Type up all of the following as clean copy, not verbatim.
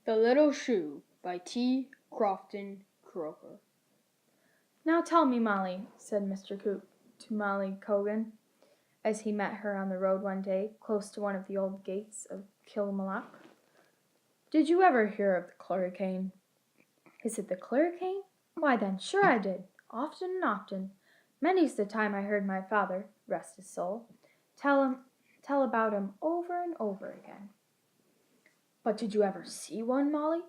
The Little Shoe by T. Crofton Croker. "Now tell me, Molly," said Mr. Coop to Molly Cogan, as he met her on the road one day, close to one of the old gates of Kilmallock, "did you ever hear of the Cluricane?" "Is it the Cluricane? Why then, sure I did, often and often. Many's the time I heard my father, rest his soul, tell about him over and over again." "But did you ever see one, Molly?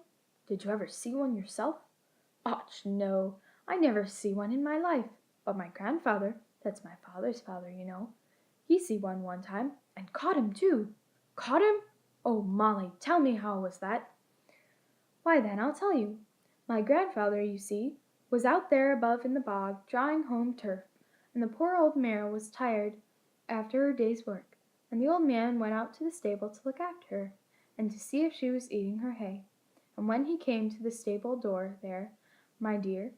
Did you ever see one yourself?" "Och, no, I never see one in my life. But my grandfather, that's my father's father, you know, he see one time, and caught him too." "Caught him? Oh, Molly, tell me how was that?" "Why then, I'll tell you. My grandfather, you see, was out there above in the bog drawing home turf, and the poor old mare was tired after her day's work, and the old man went out to the stable to look after her, and to see if she was eating her hay. And when he came to the stable door there, my dear,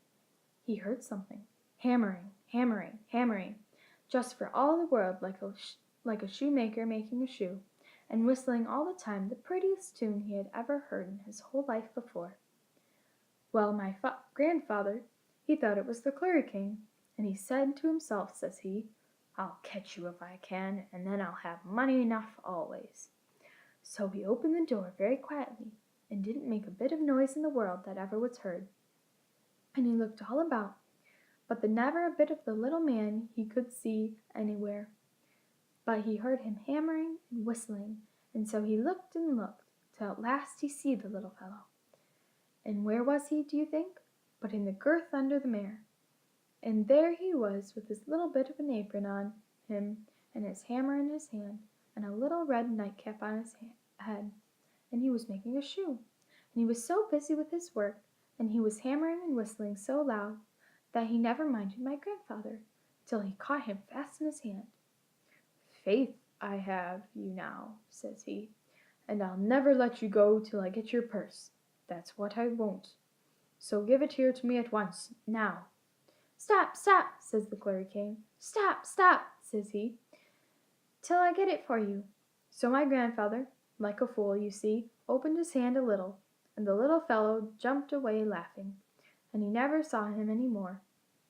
he heard something, hammering, hammering, hammering, just for all the world like a shoemaker making a shoe, and whistling all the time the prettiest tune he had ever heard in his whole life before. Well, my grandfather, he thought it was the Cluricane, and he said to himself, says he, 'I'll catch you if I can, and then I'll have money enough always.' So he opened the door very quietly, and didn't make a bit of noise in the world that ever was heard. And he looked all about, but never a bit of the little man he could see anywhere. But he heard him hammering and whistling, and so he looked and looked, till at last he see the little fellow. And where was he, do you think? But in the girth under the mare. And there he was with his little bit of an apron on him, and his hammer in his hand, and a little red nightcap on his head, and he was making a shoe, and he was so busy with his work, and he was hammering and whistling so loud, that he never minded my grandfather, till he caught him fast in his hand. 'Faith, I have you now,' says he, 'and I'll never let you go till I get your purse, that's what I won't. So give it here to me at once, now.' 'Stop, stop,' says the Cluricane. 'Stop, stop,' says he, 'till I get it for you.' So my grandfather, like a fool, you see, opened his hand a little, and the little fellow jumped away laughing, and he never saw him any more,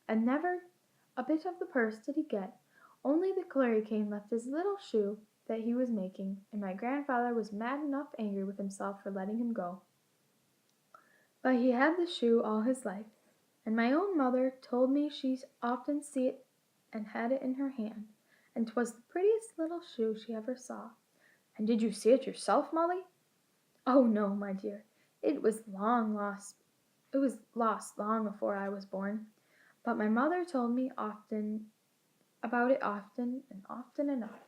and never a bit of the purse did he get, only the Cluricane left his little shoe that he was making, and my grandfather was mad enough angry with himself for letting him go. But he had the shoe all his life, and my own mother told me she's often see it and had it in her hand, and 'twas the prettiest little shoe she ever saw." "And did you see it yourself, Molly?" "Oh, no, my dear, it was lost long afore I was born, but my mother told me often about it often and often enough."